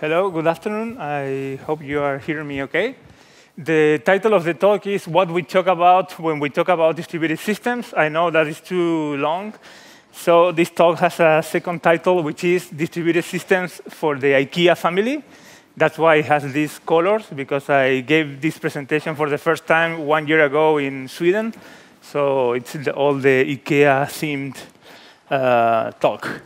Hello, good afternoon. I hope you are hearing me OK. The title of the talk is what we talk about when we talk about distributed systems. I know that is too long. So this talk has a second title, which is Distributed Systems for the IKEA Family. That's why it has these colors, because I gave this presentation for the first time 1 year ago in Sweden. So it's all the IKEA-themed talk.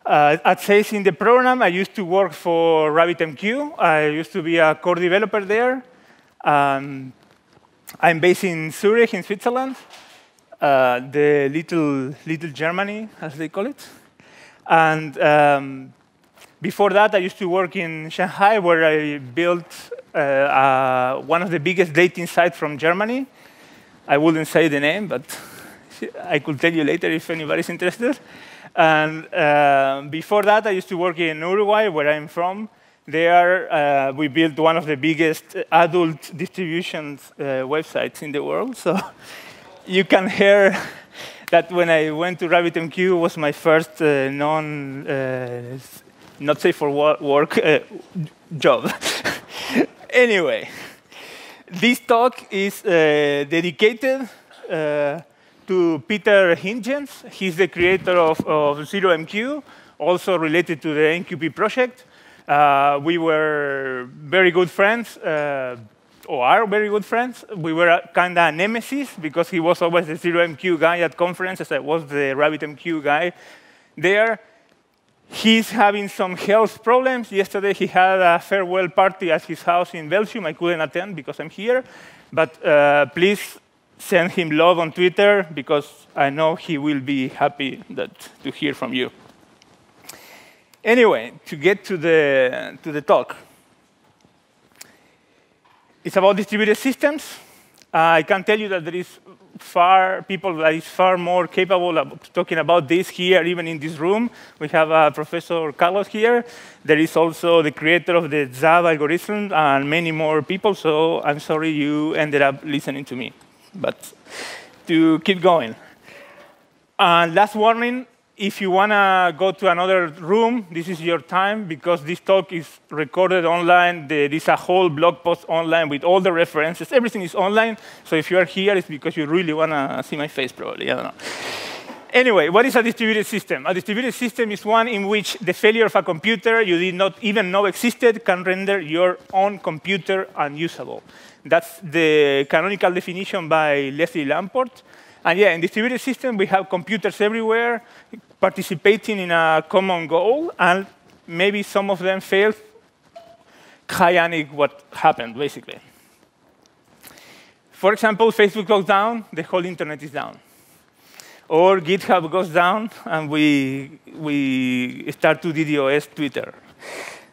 As says in the program, I used to work for RabbitMQ. I used to be a core developer there. I'm based in Zurich, in Switzerland, the little Germany, as they call it. And before that, I used to work in Shanghai, where I built one of the biggest dating sites from Germany. I wouldn't say the name, but I could tell you later if anybody's interested. And before that, I used to work in Uruguay, where I'm from. There, we built one of the biggest adult distribution websites in the world. So you can hear that when I went to RabbitMQ, it was my first not safe for work job. Anyway, this talk is dedicated to Peter Hingens. He's the creator of ZeroMQ, also related to the NQP project. We were very good friends, or are very good friends. We were kind of nemesis, because he was always the ZeroMQ guy at conferences. I was the RabbitMQ guy there. He's having some health problems. Yesterday, he had a farewell party at his house in Belgium. I couldn't attend because I'm here. But please send him love on Twitter, because I know he will be happy to hear from you. Anyway, to get to the talk. It's about distributed systems. I can tell you that there is people that is far more capable of talking about this here, even in this room. We have Professor Carlos here. There is also the creator of the ZAB algorithm and many more people. So I'm sorry you ended up listening to me. But to keep going. Last warning, if you want to go to another room, this is your time, because this talk is recorded online. There is a whole blog post online with all the references. Everything is online. So if you are here, it's because you really want to see my face, probably. I don't know. Anyway, what is a distributed system? A distributed system is one in which the failure of a computer you did not even know existed can render your own computer unusable. That's the canonical definition by Leslie Lamport. And yeah, in distributed systems, we have computers everywhere participating in a common goal, and maybe some of them fail. Chaotic what happened, basically. For example, Facebook goes down, the whole internet is down. Or GitHub goes down, and we start to DDoS Twitter.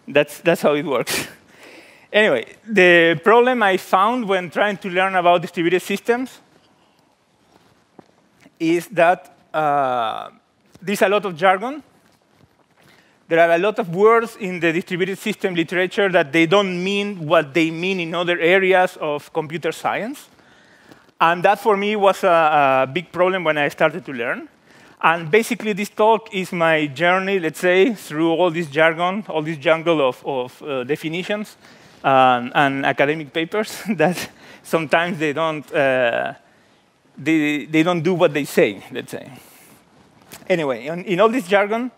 That's how it works. Anyway, the problem I found when trying to learn about distributed systems is that there's a lot of jargon. There are a lot of words in the distributed system literature that they don't mean what they mean in other areas of computer science. And that, for me, was a big problem when I started to learn. And basically, this talk is my journey, let's say, through all this jargon, all this jungle of definitions and academic papers that sometimes they don't do what they say, let's say. Anyway, in all this jargon,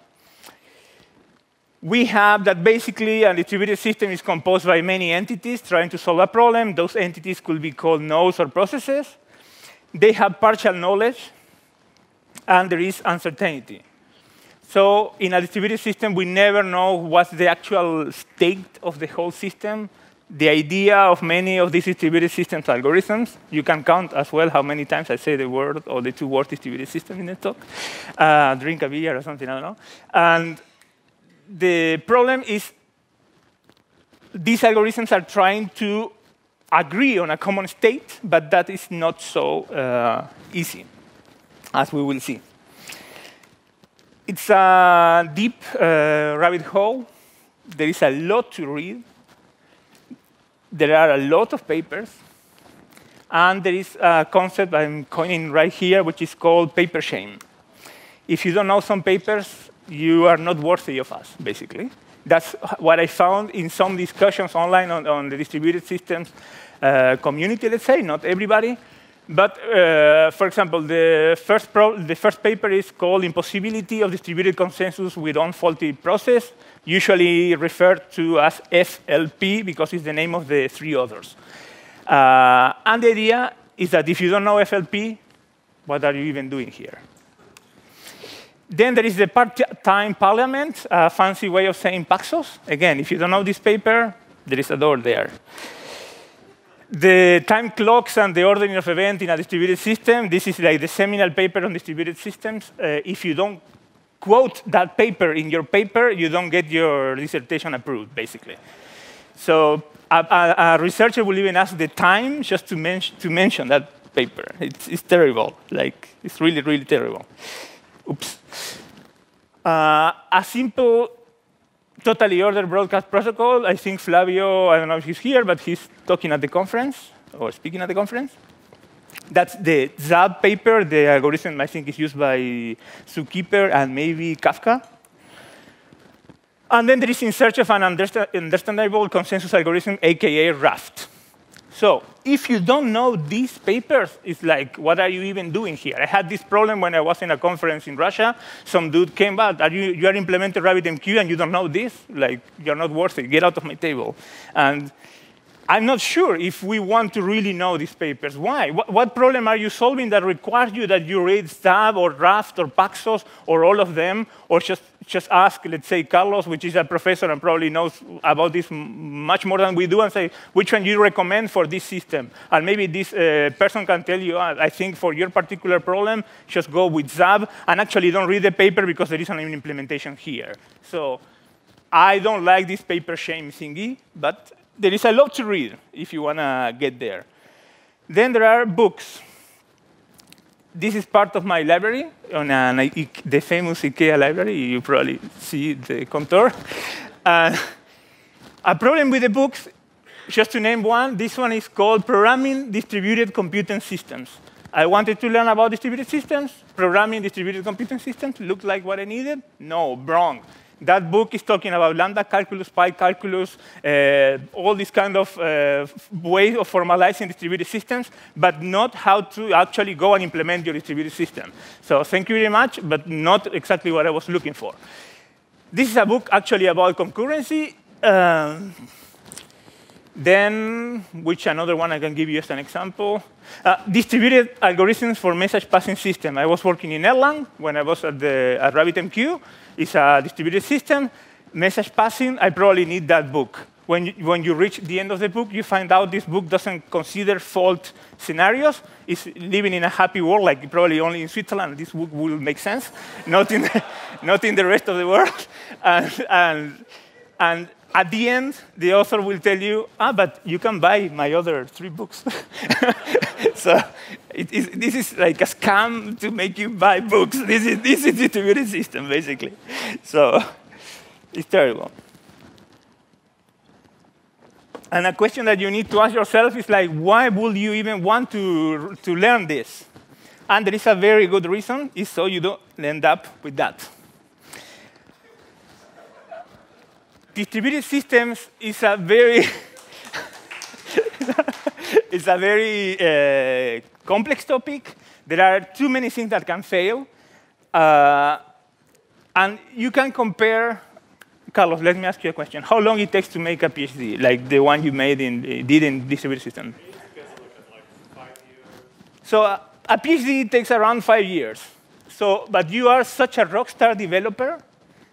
we have that basically a distributed system is composed by many entities trying to solve a problem. Those entities could be called nodes or processes. They have partial knowledge, and there is uncertainty. So in a distributed system, we never know what's the actual state of the whole system. The idea of many of these distributed systems algorithms, you can count as well how many times I say the word or the two words distributed system in the talk. Drink a beer or something, I don't know. And the problem is these algorithms are trying to agree on a common state, but that is not so easy, as we will see. It's a deep rabbit hole. There is a lot to read. There are a lot of papers. And there is a concept I'm coining right here, which is called paper shame. If you don't know some papers, you are not worthy of us, basically. That's what I found in some discussions online on the distributed systems community, let's say, not everybody. But for example, the first paper is called Impossibility of Distributed Consensus with Unfaulty Process, usually referred to as FLP because it's the name of the three authors. And the idea is that if you don't know FLP, what are you even doing here? Then there is the part-time parliament, a fancy way of saying Paxos. Again, if you don't know this paper, there is a door there. The time clocks and the ordering of events in a distributed system, this is like the seminal paper on distributed systems. If you don't quote that paper in your paper, you don't get your dissertation approved, basically. So a researcher will even ask the time just to mention that paper. It's terrible. Like, it's really, really terrible. Oops. A simple, totally ordered broadcast protocol. I think Flavio, I don't know if he's here, but he's talking at the conference, or speaking at the conference. That's the ZAB paper. The algorithm, I think, is used by Zookeeper and maybe Kafka. And then there is in search of an understandable consensus algorithm, AKA Raft. So if you don't know these papers, it's like, what are you even doing here? I had this problem when I was in a conference in Russia. Some dude came out, you are implementing RabbitMQ and you don't know this? Like, you're not worth it. Get out of my table. And I'm not sure if we want to really know these papers. Why? What problem are you solving that requires you that you read Stab or Raft or Paxos or all of them, or just ask, let's say, Carlos, which is a professor and probably knows about this much more than we do, and say, which one you recommend for this system? And maybe this person can tell you, I think for your particular problem, just go with Zab, and actually don't read the paper because there is an implementation here. So I don't like this paper shame thingy, but there is a lot to read if you want to get there. Then there are books. This is part of my library, on the famous IKEA library. You probably see the contour. A problem with the books, just to name one, this one is called Programming Distributed Computing Systems. I wanted to learn about distributed systems. Programming distributed computing systems looked like what I needed. No, wrong. That book is talking about lambda calculus, pi calculus, all these kind of ways of formalizing distributed systems, but not how to actually go and implement your distributed system. So thank you very much, but not exactly what I was looking for. This is a book actually about concurrency. Then, which another one I can give you as an example. Distributed algorithms for message passing system. I was working in Erlang when I was at RabbitMQ. It's a distributed system. Message passing, I probably need that book. When you reach the end of the book, you find out this book doesn't consider fault scenarios. It's living in a happy world, like probably only in Switzerland. This book will make sense, not in the rest of the world. And at the end, the author will tell you, but you can buy my other 3 books. So this is like a scam to make you buy books. This is distributed system, basically. So it's terrible. And a question that you need to ask yourself is like, why would you even want to learn this? And there is a very good reason, is so you don't end up with that. Distributed systems is a very complex topic. There are too many things that can fail. And you can compare, Carlos, let me ask you a question. How long it takes to make a PhD, like the one you did in distributed systems? So a PhD takes around 5 years. So, but you are such a rockstar developer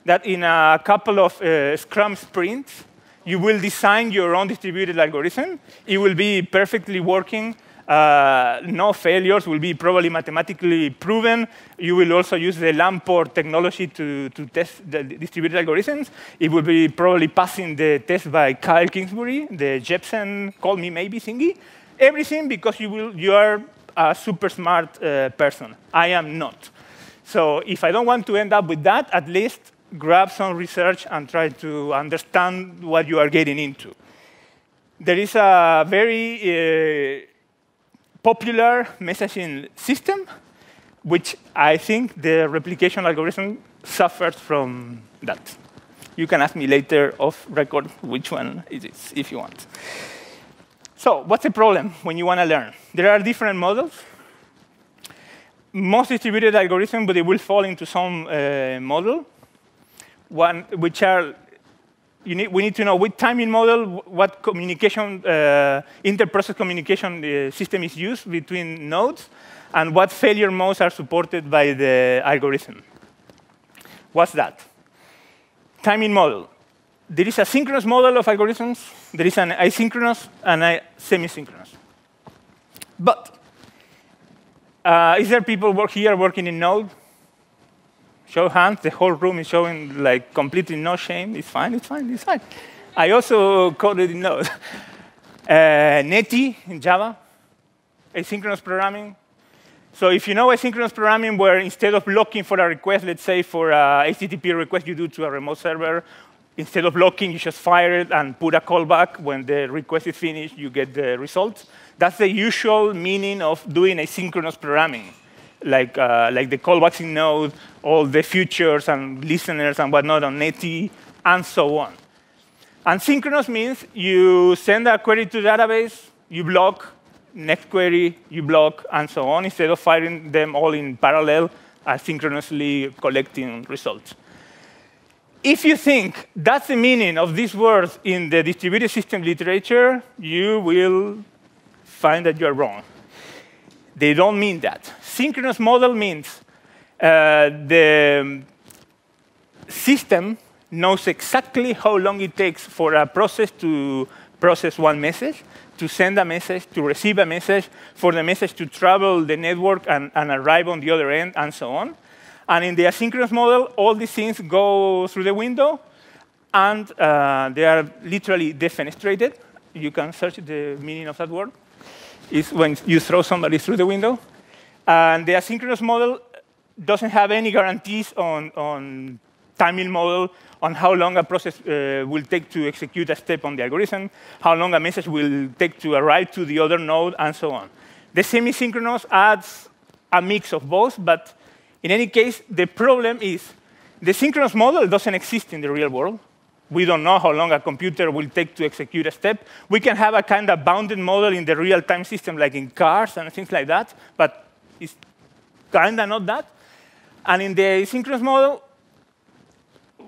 that in a couple of Scrum sprints, you will design your own distributed algorithm. It will be perfectly working. No failures, will be probably mathematically proven. You will also use the Lamport technology to test the distributed algorithms. It will be probably passing the test by Kyle Kingsbury, the Jepsen call me maybe thingy. Everything because you are a super smart person. I am not. So if I don't want to end up with that, at least grab some research and try to understand what you are getting into. There is a very popular messaging system, which I think the replication algorithm suffers from that. You can ask me later off record which one it is, if you want. So what's the problem when you want to learn? There are different models. Most distributed algorithms, but they will fall into some model. One, which are, we need to know which timing model, what communication, inter-process communication system is used between nodes, and what failure modes are supported by the algorithm. What's that? Timing model. There is a synchronous model of algorithms. There is an asynchronous and a semi-synchronous. But is there people here working in Node? Show hands. The whole room is showing like completely no shame. It's fine, it's fine, it's fine. I also coded in Node. Netty in Java, asynchronous programming. So if you know asynchronous programming, where instead of looking for a request, let's say for a HTTP request you do to a remote server, instead of locking, you just fire it and put a callback. When the request is finished, you get the result. That's the usual meaning of doing asynchronous programming, like the callbacks in Node, all the futures and listeners and whatnot on Netty, and so on. And synchronous means you send a query to the database, you block, next query, you block, and so on, instead of firing them all in parallel, asynchronously collecting results. If you think that's the meaning of these words in the distributed system literature, you will find that you're wrong. They don't mean that. Synchronous model means the system knows exactly how long it takes for a process to process one message, to send a message, to receive a message, for the message to travel the network and arrive on the other end, and so on. And in the asynchronous model, all these things go through the window, and they are literally defenestrated. You can search the meaning of that word. It's when you throw somebody through the window. And the asynchronous model doesn't have any guarantees on timing model, on how long a process will take to execute a step on the algorithm, how long a message will take to arrive to the other node, and so on. The semi-synchronous adds a mix of both, but in any case, the problem is the synchronous model doesn't exist in the real world. We don't know how long a computer will take to execute a step. We can have a kind of bounded model in the real-time system, like in cars and things like that, but it's kind of not that. And in the asynchronous model,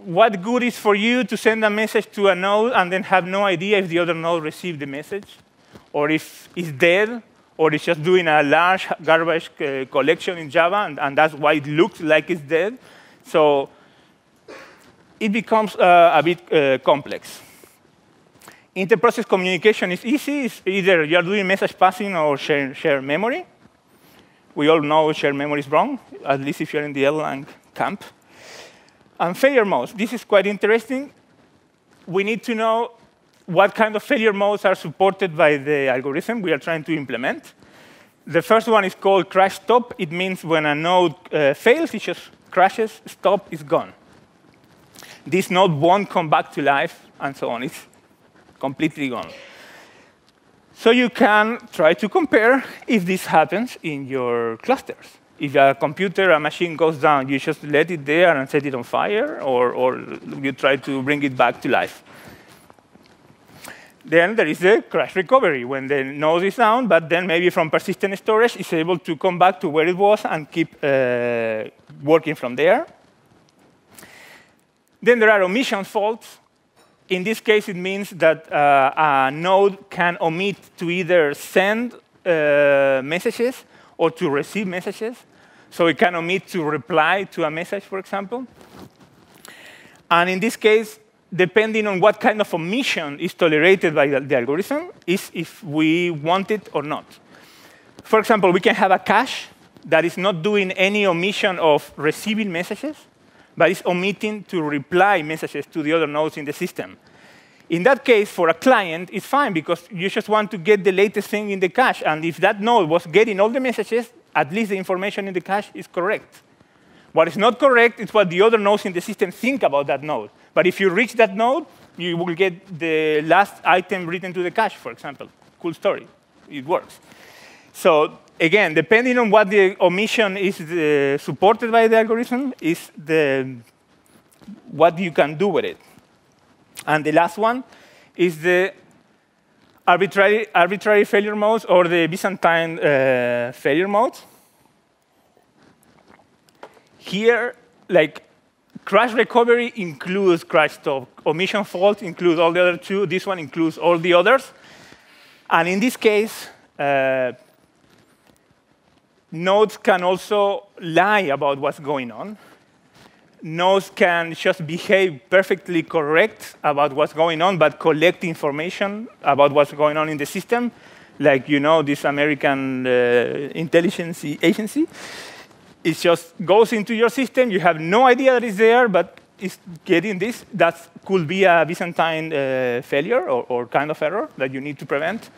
what good is for you to send a message to a node and then have no idea if the other node received the message, or if it's dead, or it's just doing a large garbage collection in Java, and that's why it looks like it's dead. So it becomes a bit complex. Inter-process communication is easy. It's either you're doing message passing or share memory. We all know shared memory is wrong, at least if you're in the Erlang camp. And failure modes. This is quite interesting. We need to know what kind of failure modes are supported by the algorithm we are trying to implement. The first one is called crash stop. It means when a node fails, it just crashes, stop, it's gone. This node won't come back to life, and so on. It's completely gone. So you can try to compare if this happens in your clusters. If a computer, a machine goes down, you just let it there and set it on fire, or you try to bring it back to life. Then there is the crash recovery, when the node is down, but then maybe from persistent storage, it's able to come back to where it was and keep working from there. Then there are omission faults. In this case, it means that a node can omit to either send messages or to receive messages. So it can omit to reply to a message, for example. And in this case, depending on what kind of omission is tolerated by the algorithm, is if we want it or not. For example, we can have a cache that is not doing any omission of receiving messages, but is omitting to reply messages to the other nodes in the system. In that case, for a client, it's fine, because you just want to get the latest thing in the cache. And if that node was getting all the messages, at least the information in the cache is correct. What is not correct is what the other nodes in the system think about that node. But if you reach that node, you will get the last item written to the cache, for example. Cool story. It works. So again, depending on what the omission is supported by the algorithm, is what you can do with it. And the last one is the arbitrary failure modes or the Byzantine failure modes. Here, like, crash recovery includes crash stop. Omission fault includes all the other two. This one includes all the others. And in this case, nodes can also lie about what's going on. Nodes can just behave perfectly correct about what's going on, but collect information about what's going on in the system, like this American intelligence agency. It just goes into your system. You have no idea that it's there, but it's getting this. That could be a Byzantine failure or kind of error that you need to prevent.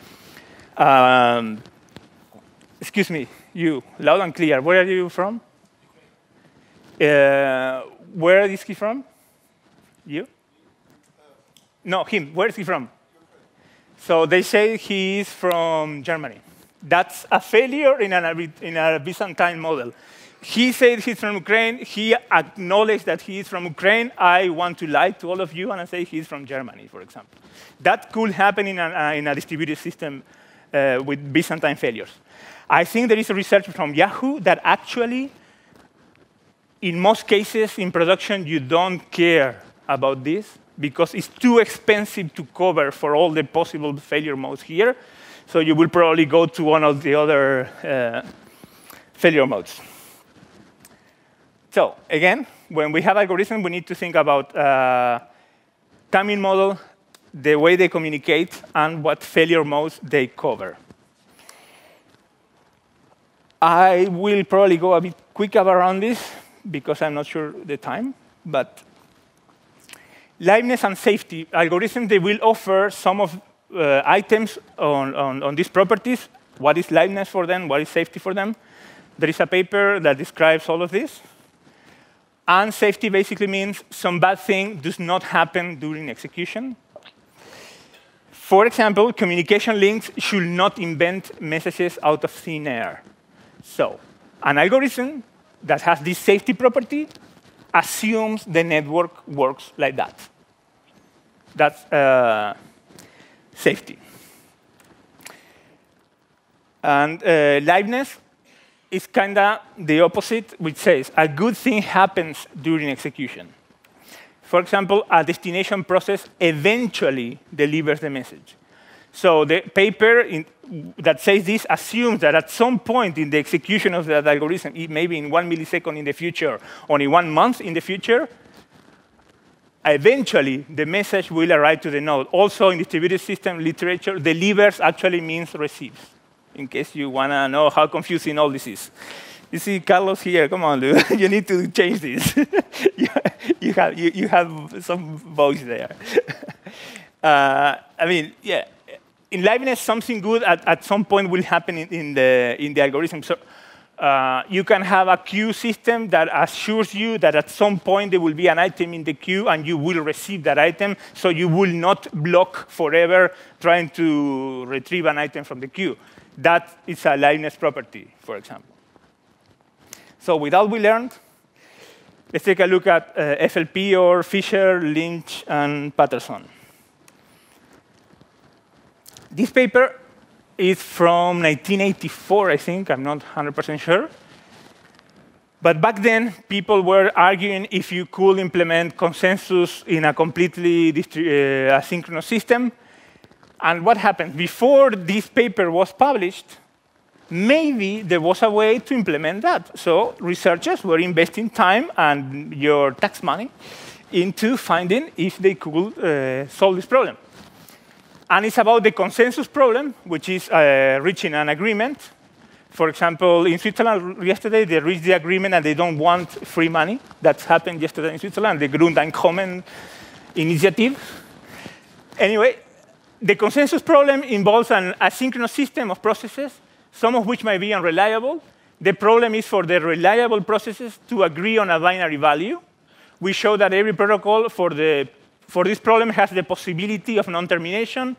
Excuse me, you, loud and clear. Where are you from? Where is he from? You? No, him. Where is he from? So they say he is from Germany. That's a failure in a Byzantine model. He said he's from Ukraine. He acknowledged that he is from Ukraine. I want to lie to all of you and I say he's from Germany, for example. That could happen in a distributed system with Byzantine failures. I think there is a research from Yahoo that actually, in most cases in production, you don't care about this because it's too expensive to cover for all the possible failure modes here. So you will probably go to one of the other failure modes. So again, when we have algorithms, we need to think about timing model, the way they communicate, and what failure modes they cover. I will probably go a bit quicker around this because I'm not sure the time. But liveness and safety algorithms, they will offer some of items on these properties. What is liveness for them? What is safety for them? There is a paper that describes all of this. And safety basically means some bad thing does not happen during execution. For example, communication links should not invent messages out of thin air. So an algorithm that has this safety property assumes the network works like that. That's safety. And liveness is kind of the opposite, which says a good thing happens during execution. For example, a destination process eventually delivers the message. So the paper that says this assumes that at some point in the execution of that algorithm, maybe in 1 millisecond in the future, or in 1 month in the future, eventually the message will arrive to the node. Also in distributed system literature, delivers actually means receives, in case you want to know how confusing all this is. You see Carlos here, come on, dude. You need to change this. you have some voice there. I mean, yeah. In liveness, something good at some point will happen in the algorithm. So you can have a queue system that assures you that at some point there will be an item in the queue and you will receive that item, so you will not block forever trying to retrieve an item from the queue. That is a liveness property, for example. So with all we learned, let's take a look at FLP or Fisher, Lynch, and Patterson. This paper is from 1984, I think. I'm not 100% sure. But back then, people were arguing if you could implement consensus in a completely asynchronous system. And what happened? Before this paper was published, maybe there was a way to implement that. So researchers were investing time and your tax money into finding if they could solve this problem. And it's about the consensus problem, which is reaching an agreement. For example, in Switzerland yesterday, they reached the agreement and they don't want free money. That happened yesterday in Switzerland, the Grundeinkommen initiative. Anyway, the consensus problem involves an asynchronous system of processes, some of which might be unreliable. The problem is for the reliable processes to agree on a binary value. We show that every protocol for this problem has the possibility of non-termination,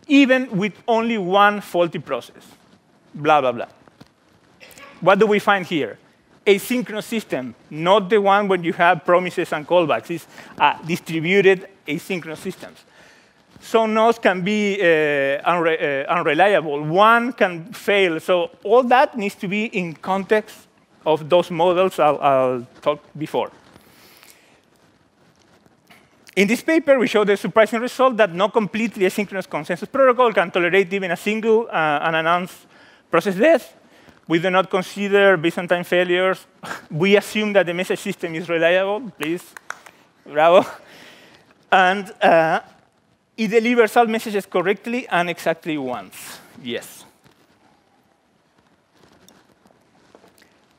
even with only one faulty process, blah, blah, blah. What do we find here? asynchronous system, not the one when you have promises and callbacks. It's distributed asynchronous systems. Some nodes can be unreliable. One can fail. So all that needs to be in context of those models I'll talk before. In this paper, we show the surprising result that no completely asynchronous consensus protocol can tolerate even a single unannounced process death. We do not consider Byzantine failures. We assume that the message system is reliable. Please, bravo. And it delivers all messages correctly and exactly once. Yes.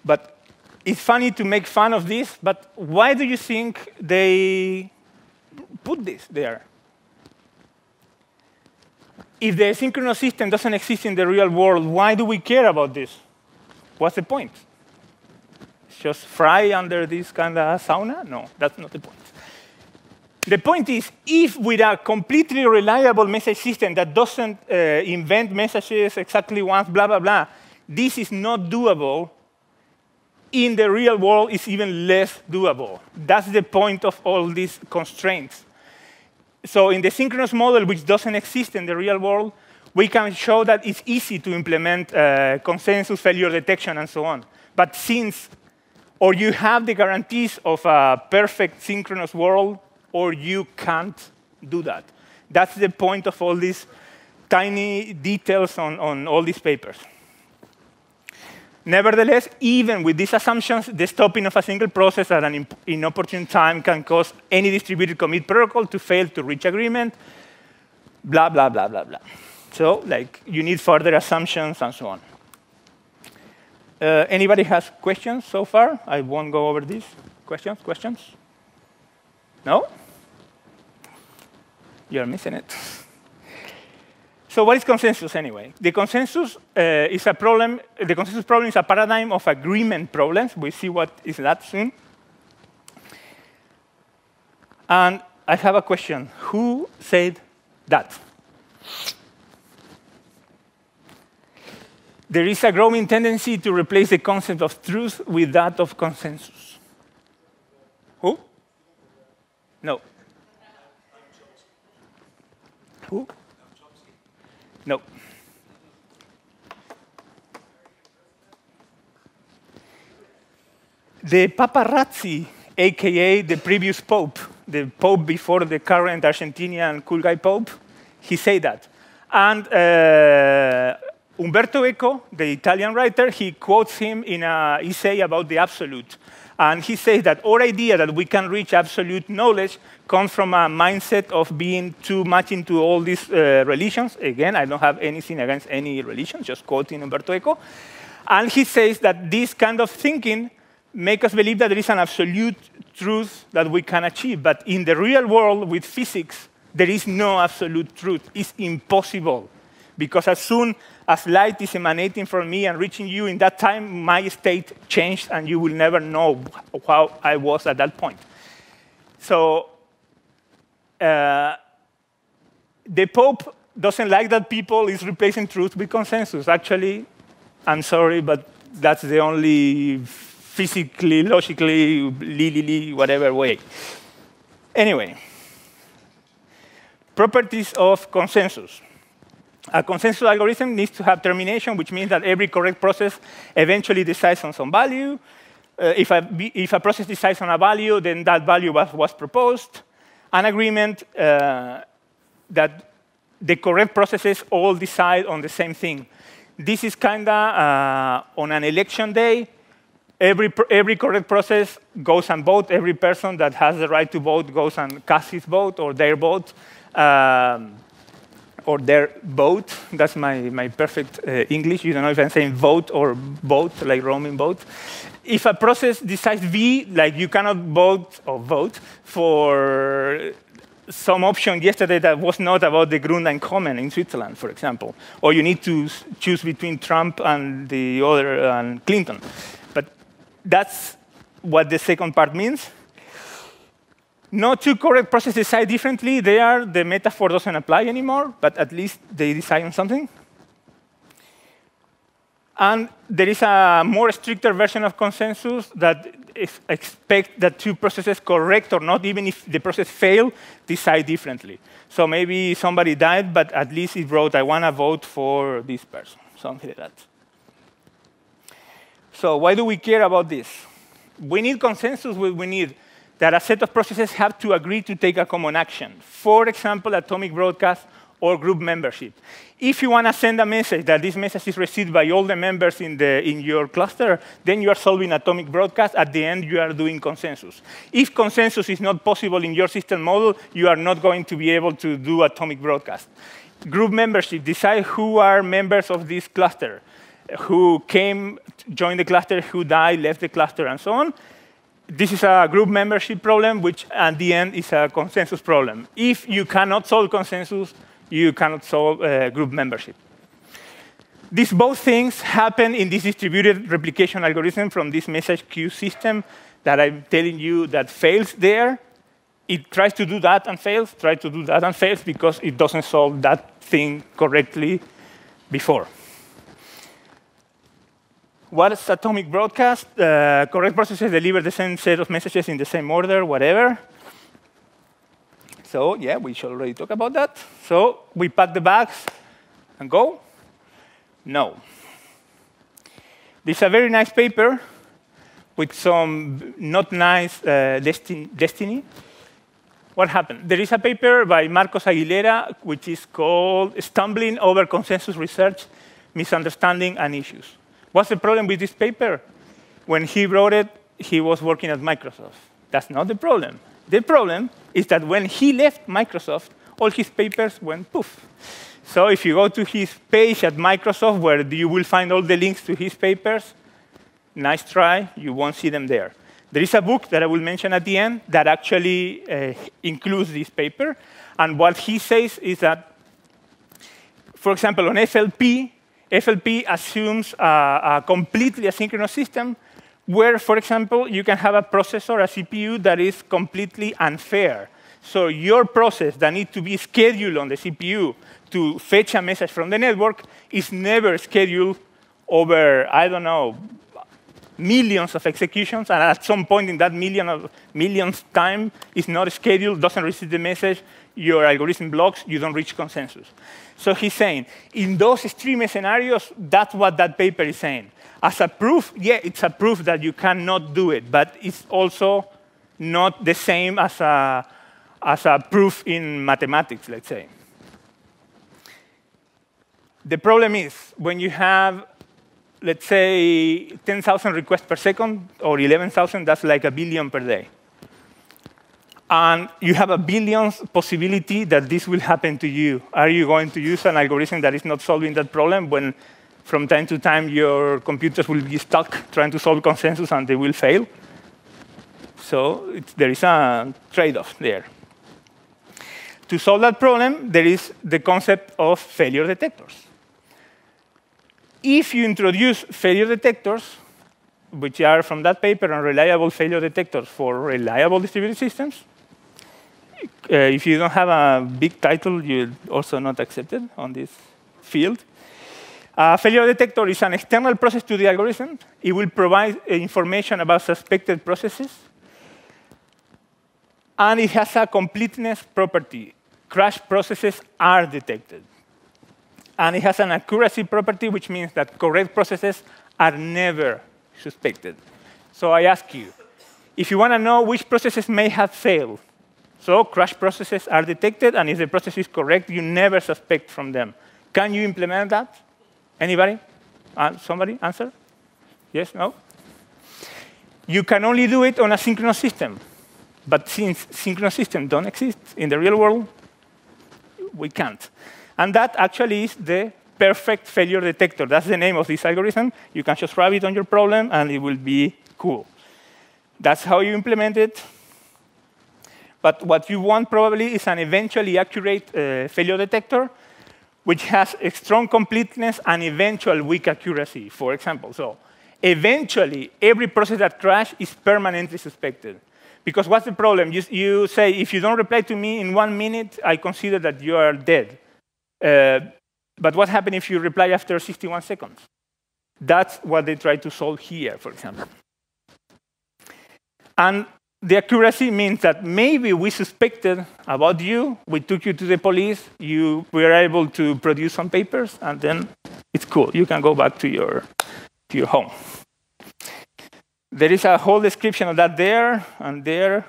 But it's funny to make fun of this, but why do you think they put this there? If the asynchronous system doesn't exist in the real world, why do we care about this? What's the point? Just fry under this kind of sauna? No, that's not the point. The point is, if with a completely reliable message system that doesn't invent messages exactly once, blah, blah, blah, this is not doable. In the real world, it's even less doable. That's the point of all these constraints. So in the synchronous model, which doesn't exist in the real world, we can show that it's easy to implement consensus, failure detection, and so on. But since, or you have the guarantees of a perfect synchronous world, or you can't do that. That's the point of all these tiny details on all these papers. Nevertheless, even with these assumptions, the stopping of a single process at an inopportune time can cause any distributed commit protocol to fail to reach agreement, blah, blah, blah, blah, blah. So like, you need further assumptions and so on. Anybody has questions so far? I won't go over this. Questions? Questions? No? You're missing it. So what is consensus anyway? The consensus is a problem. The consensus problem is a paradigm of agreement problems. We'll see what is that soon. And I have a question. Who said that? There is a growing tendency to replace the concept of truth with that of consensus. Who? No. Who? No. The paparazzi, AKA the previous pope, the pope before the current Argentinian cool guy pope, he said that. And Umberto Eco, the Italian writer, he quotes him in an essay about the absolute. And he says that our idea that we can reach absolute knowledge comes from a mindset of being too much into all these religions. Again, I don't have anything against any religion, just quoting Umberto Eco. And he says that this kind of thinking makes us believe that there is an absolute truth that we can achieve. But in the real world, with physics, there is no absolute truth. It's impossible. Because as soon as light is emanating from me and reaching you, in that time, my state changed, and you will never know how I was at that point. So the Pope doesn't like that people is replacing truth with consensus. Actually, I'm sorry, but that's the only physically, logically, legally, whatever way. Anyway, properties of consensus. A consensus algorithm needs to have termination, which means that every correct process eventually decides on some value. If a process decides on a value, then that value was proposed. An agreement that the correct processes all decide on the same thing. This is kind of on an election day. Every correct process goes and votes. Every person that has the right to vote goes and casts his vote or their vote. Or their vote. That's my perfect English. You don't know if I'm saying vote or vote, like roaming vote. If a process decides V, like you cannot vote for some option yesterday that was not about the Grundeinkommen in Switzerland, for example. Or you need to choose between Trump and the other, and Clinton. But that's what the second part means. No two correct processes decide differently. The metaphor doesn't apply anymore, but at least they decide on something. And there is a more stricter version of consensus that expects that two processes, correct or not, even if the process failed, decide differently. So maybe somebody died, but at least it wrote, I want to vote for this person, something like that. So why do we care about this? We need consensus. We need that a set of processes have to agree to take a common action. For example, atomic broadcast or group membership. If you want to send a message that this message is received by all the members in your cluster, then you are solving atomic broadcast. At the end, you are doing consensus. If consensus is not possible in your system model, you are not going to be able to do atomic broadcast. Group membership, decide who are members of this cluster, who came, joined the cluster, who died, left the cluster, and so on. This is a group membership problem, which at the end is a consensus problem. If you cannot solve consensus, you cannot solve group membership. These both things happen in this distributed replication algorithm from this message queue system that I'm telling you that fails there. It tries to do that and fails, tries to do that and fails, because it doesn't solve that thing correctly before. What is atomic broadcast? Correct processes deliver the same set of messages in the same order, whatever. So yeah, we should already talk about that. So we pack the bags and go? No. There's a very nice paper with some not nice destiny. What happened? There is a paper by Marcos Aguilera, which is called Stumbling Over Consensus Research, Misunderstanding and Issues. What's the problem with this paper? When he wrote it, he was working at Microsoft. That's not the problem. The problem is that when he left Microsoft, all his papers went poof. So if you go to his page at Microsoft, where you will find all the links to his papers, nice try, you won't see them there. There is a book that I will mention at the end that actually includes this paper. And what he says is that, for example, on FLP assumes a completely asynchronous system where, for example, you can have a processor, a CPU, that is completely unfair. So your process that needs to be scheduled on the CPU to fetch a message from the network is never scheduled over, I don't know, millions of executions, and at some point in that millionth time is not scheduled, doesn't receive the message, your algorithm blocks, you don't reach consensus. So he's saying, in those extreme scenarios, that's what that paper is saying. As a proof, yeah, it's a proof that you cannot do it, but it's also not the same as a proof in mathematics, let's say. The problem is, when you have, let's say, 10,000 requests per second, or 11,000, that's like a billion per day. And you have a billionth possibility that this will happen to you. Are you going to use an algorithm that is not solving that problem when, from time to time, your computers will be stuck trying to solve consensus and they will fail? So there is a trade-off there. To solve that problem, there is the concept of failure detectors. If you introduce failure detectors, which are from that paper, Unreliable failure detectors for reliable distributed systems, if you don't have a big title, you're also not accepted on this field. A failure detector is an external process to the algorithm. It will provide information about suspected processes. And it has a completeness property. Crash processes are detected. And it has an accuracy property, which means that correct processes are never suspected. So I ask you, if you want to know which processes may have failed, so crash processes are detected, and if the process is correct, you never suspect from them. Can you implement that? Anybody? Somebody answer? Yes? No? You can only do it on a synchronous system. But since synchronous systems don't exist in the real world, we can't. And that actually is the perfect failure detector. That's the name of this algorithm. You can just wrap it on your problem, and it will be cool. That's how you implement it. But what you want probably is an eventually accurate failure detector, which has a strong completeness and eventual weak accuracy, for example. So eventually, every process that crashes is permanently suspected. Because what's the problem? You say, if you don't reply to me in 1 minute, I consider that you are dead. But what happens if you reply after 61 seconds? That's what they try to solve here, for example. And the accuracy means that maybe we suspected about you, we took you to the police, we were able to produce some papers, and then it's cool. You can go back to your home. There is a whole description of that there and there.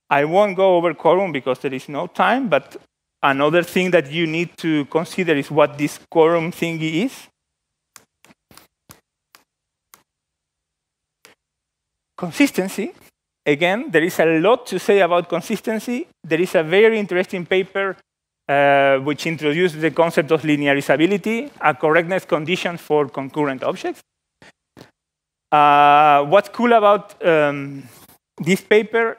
I won't go over quorum because there is no time, but another thing that you need to consider is what this quorum thingy is. Consistency. Again, there is a lot to say about consistency. There is a very interesting paper which introduced the concept of linearizability, a correctness condition for concurrent objects. What's cool about this paper,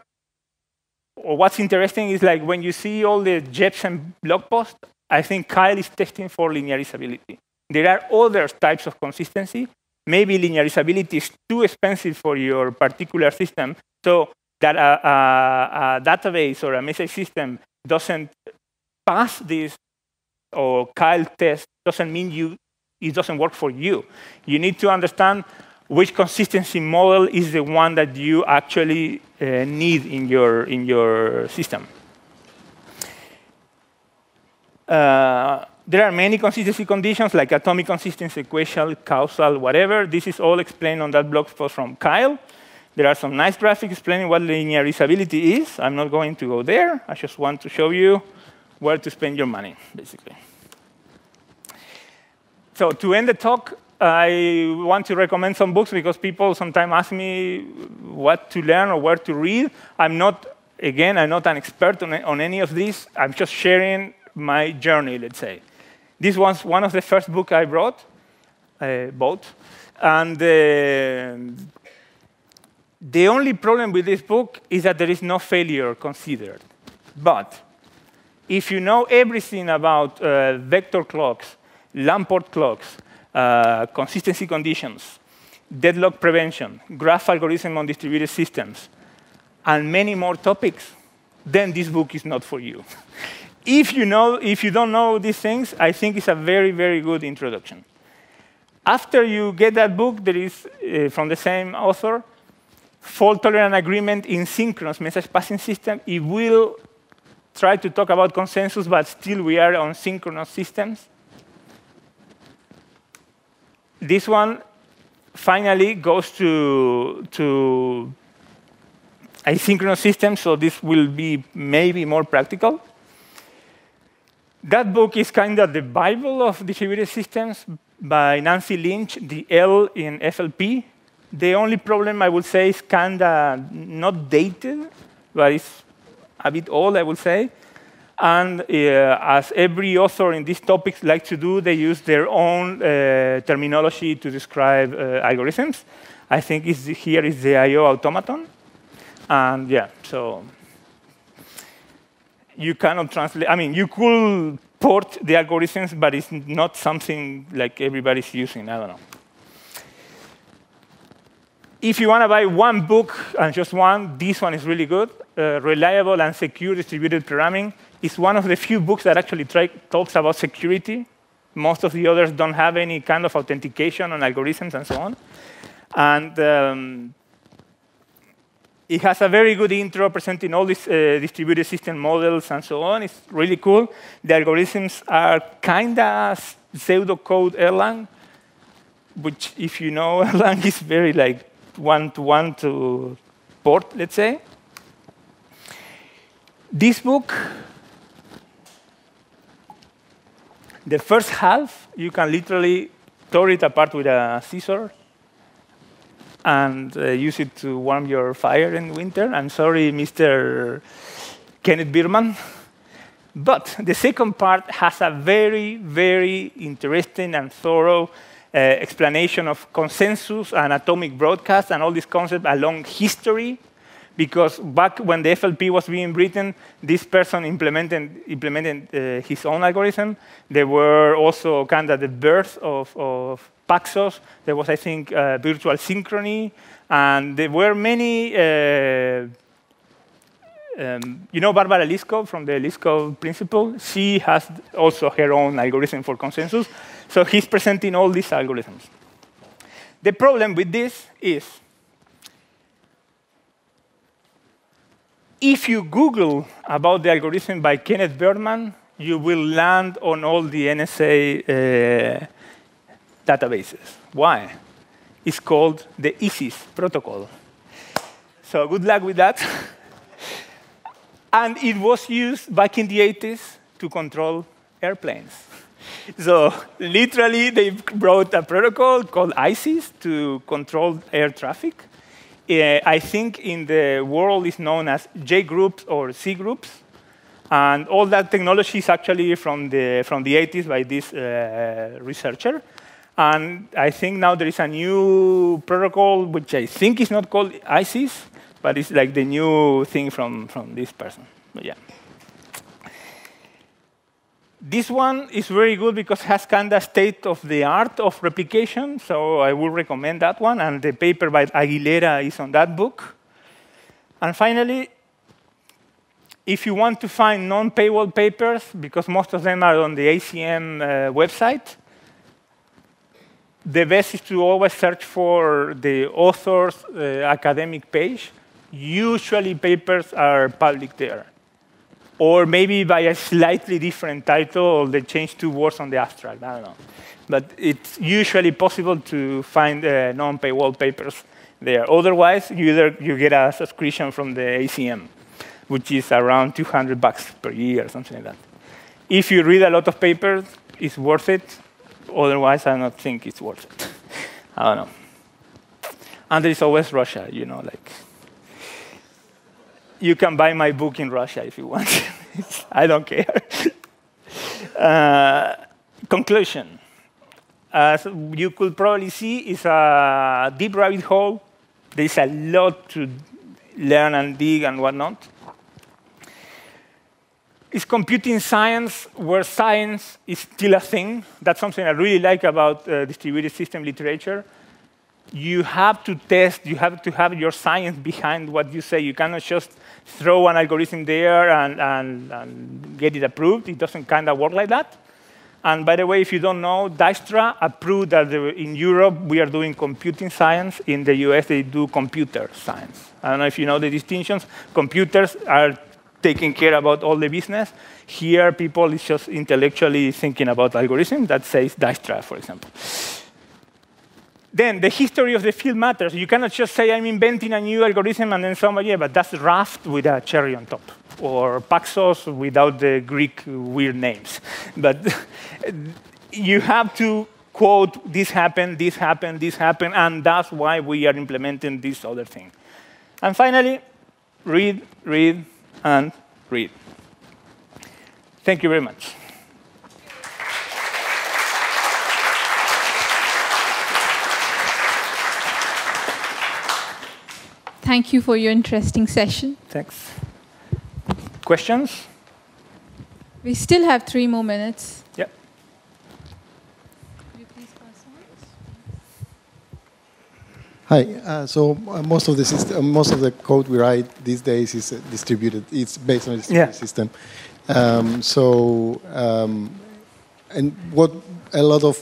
or what's interesting, is like when you see all the Jepsen blog posts, I think Kyle is testing for linearizability. There are other types of consistency. Maybe linearizability is too expensive for your particular system, so that a database or a message system doesn't pass this, or Kyle test doesn't mean it doesn't work for you. You need to understand which consistency model is the one that you actually need in your system. There are many consistency conditions, like atomic consistency, sequential, causal, whatever. This is all explained on that blog post from Kyle. There are some nice graphics explaining what linearizability is. I'm not going to go there. I just want to show you where to spend your money, basically. So to end the talk, I want to recommend some books because people sometimes ask me what to learn or where to read. I'm not an expert on any of these. I'm just sharing my journey, let's say. This was one of the first books I bought. And the only problem with this book is that there is no failure considered. But if you know everything about vector clocks, Lamport clocks, consistency conditions, deadlock prevention, graph algorithm on distributed systems, and many more topics, then this book is not for you. If you don't know these things, I think it's a very, very good introduction. After you get that book, there is, from the same author, fault-tolerant agreement in synchronous message passing system. It will try to talk about consensus, but still we are on synchronous systems. This one finally goes to asynchronous systems, so this will be maybe more practical. That book is kind of the Bible of distributed systems by Nancy Lynch, the L in FLP. The only problem I would say is kind of not dated, but it's a bit old, I would say. And as every author in these topics likes to do, they use their own terminology to describe algorithms. I think here is the I/O automaton. And yeah, so you cannot translate. I mean, you could port the algorithms, but it's not something like everybody's using. I don't know. If you want to buy one book, and just one, this one is really good. Reliable and Secure Distributed Programming is one of the few books that actually talks about security. Most of the others don't have any kind of authentication on algorithms and so on. And it has a very good intro presenting all these distributed system models and so on. It's really cool. The algorithms are kind of pseudocode Erlang, which, if you know Erlang, is very like one-to-one to port, let's say. This book, the first half, you can literally tear it apart with a scissor and use it to warm your fire in winter. I'm sorry, Mr. Kenneth Bierman. But the second part has a very, very interesting and thorough explanation of consensus and atomic broadcast and all these concepts along history. Because back when the FLP was being written, this person implemented his own algorithm. There were also kind of the birth of Paxos. There was, I think, virtual synchrony. And there were many, you know Barbara Liskov from the Liskov principle? She has also her own algorithm for consensus. So he's presenting all these algorithms. The problem with this is, if you Google about the algorithm by Kenneth Berman, you will land on all the NSA databases. Why? It's called the ISIS protocol. So good luck with that. And it was used back in the 80s to control airplanes. So literally, they wrote a protocol called ISIS to control air traffic. I think in the world it's known as J groups or C groups. And all that technology is actually from the 80s by this researcher. And I think now there is a new protocol, which I think is not called ISIS, but it's like the new thing from this person. But yeah. This one is very good because it has kind of state of the art of replication, so I would recommend that one. And the paper by Aguilera is on that book. And finally, if you want to find non-paywall papers, because most of them are on the ACM website, the best is to always search for the author's academic page. Usually, papers are public there. Or maybe by a slightly different title, or they change 2 words on the abstract. I don't know. But it's usually possible to find non-paywall papers there. Otherwise, you get a subscription from the ACM, which is around $200 per year, or something like that. If you read a lot of papers, it's worth it. Otherwise, I don't think it's worth it. I don't know. And there is always Russia, you know, like. You can buy my book in Russia if you want. I don't care. Conclusion. As you could probably see, it's a deep rabbit hole. There's a lot to learn and dig and whatnot. It's computing science where science is still a thing. That's something I really like about distributed system literature. You have to test, you have to have your science behind what you say. You cannot just throw an algorithm there and get it approved. It doesn't kind of work like that. And by the way, if you don't know, Dijkstra approved that in Europe we are doing computing science. In the US, they do computer science. I don't know if you know the distinctions. Computers are taking care about all the business. Here, people is just intellectually thinking about algorithms. That says Dijkstra, for example. Then the history of the field matters. You cannot just say, I'm inventing a new algorithm, and then somebody, yeah, but that's Raft with a cherry on top, or Paxos without the Greek weird names. But you have to quote, this happened, this happened, this happened, and that's why we are implementing this other thing. And finally, read, read, and read. Thank you very much. Thank you for your interesting session. Thanks. Questions? We still have 3 more minutes. Yeah. Could you please pass on? Hi. So most of the code we write these days is distributed. It's based on a distributed system. And what a lot of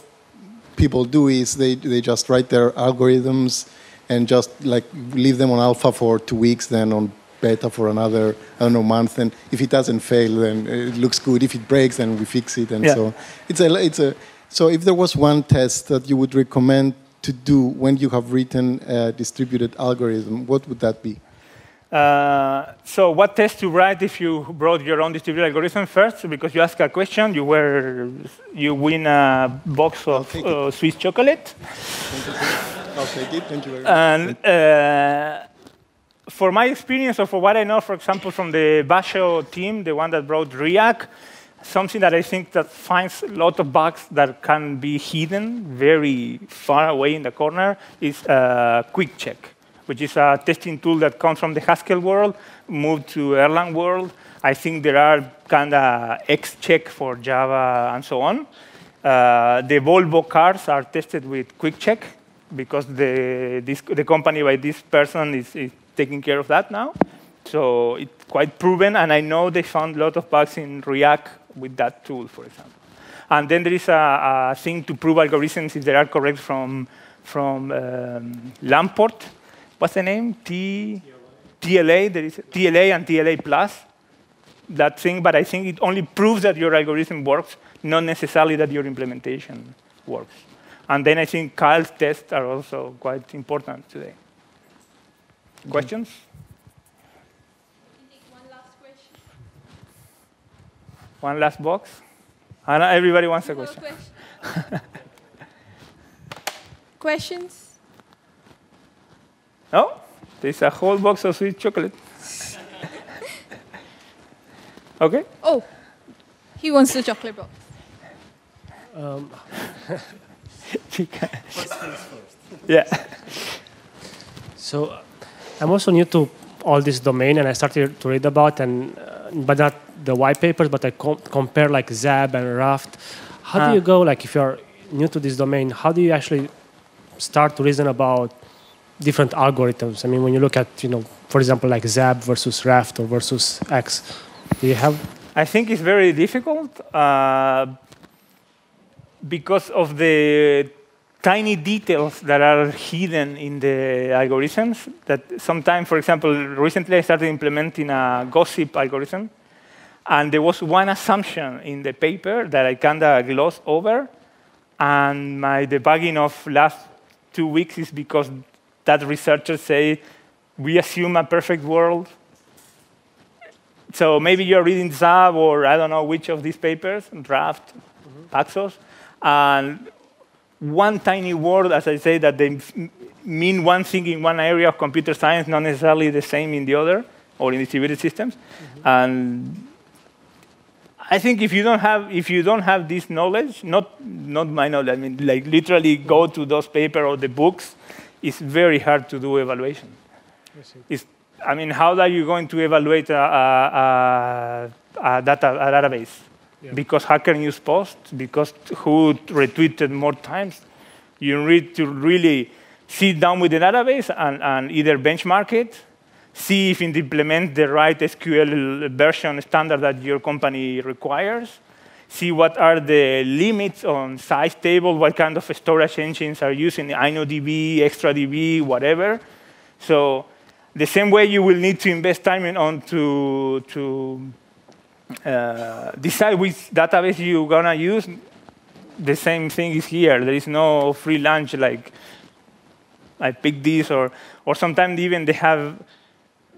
people do is they just write their algorithms and just like leave them on alpha for 2 weeks, then on beta for another, I don't know, month. And if it doesn't fail, then it looks good. If it breaks, then we fix it. And so so if there was one test that you would recommend to do when you have written a distributed algorithm, what would that be? So what test to write if you brought your own distributed algorithm first? Because you ask a question, you win a box of Swiss chocolate. I'll take it. Thank you very much. And for my experience, or for what I know, for example, from the Basho team, the one that brought React, something that I think that finds a lot of bugs that can be hidden very far away in the corner is Quick Check, which is a testing tool that comes from the Haskell world, moved to Erlang world. I think there are kind of X-check for Java and so on. The Volvo cars are tested with Quick Check because the company by this person is taking care of that now. So it's quite proven, and I know they found a lot of bugs in React with that tool, for example. And then there is a thing to prove algorithms if they are correct from Lamport. What's the name? TLA. There is TLA and TLA plus. That thing, but I think it only proves that your algorithm works, not necessarily that your implementation works. And then I think Kyle's tests are also quite important today. Questions? One last question. One last box? And everybody wants a question. Questions? No? There's a whole box of sweet chocolate. OK? Oh, he wants the chocolate box. First things first. Yeah. So I'm also new to all this domain, and I started to read about, but not the white papers, but I compare like ZAB and Raft. How do you go, like if you're new to this domain, how do you actually start to reason about different algorithms? I mean, when you look at, for example, like ZAB versus Raft or versus X, do you have? I think it's very difficult because of the tiny details that are hidden in the algorithms. That sometimes, for example, recently I started implementing a gossip algorithm, and there was one assumption in the paper that I kind of glossed over, and my debugging of last 2 weeks is because that researchers say we assume a perfect world. So maybe you're reading ZAB or I don't know which of these papers, Raft, Paxos, and one tiny word, as I say, that they mean one thing in one area of computer science, not necessarily the same in the other, or in distributed systems. And I think if you don't have this knowledge, not my knowledge, I mean, like literally go to those papers or the books, it's very hard to do evaluation. I mean, how are you going to evaluate a database? Yeah. Because hacker news posts, because who retweeted more times. You need to really sit down with the database and either benchmark it, see if it implements the right SQL version standard that your company requires, see what are the limits on size table, what kind of storage engines are using, InnoDB, ExtraDB, whatever. So the same way you will need to invest time on to decide which database you're going to use, the same thing is here. There is no free lunch like I pick this, or sometimes even they have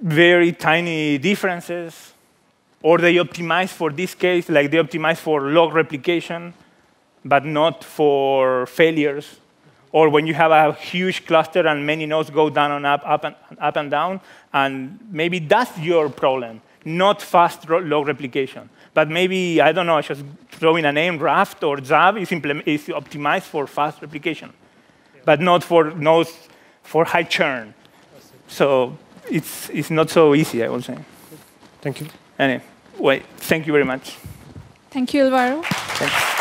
very tiny differences, or they optimize for this case, like they optimize for log replication, but not for failures. Or when you have a huge cluster and many nodes go down and up and down, and maybe that's your problem, not fast log replication. But maybe, I don't know, just throwing a name, Raft or ZAB is optimized for fast replication, but not for nodes for high churn. So it's not so easy, I would say. Thank you. Anyway, thank you very much. Thank you, Alvaro. Thanks.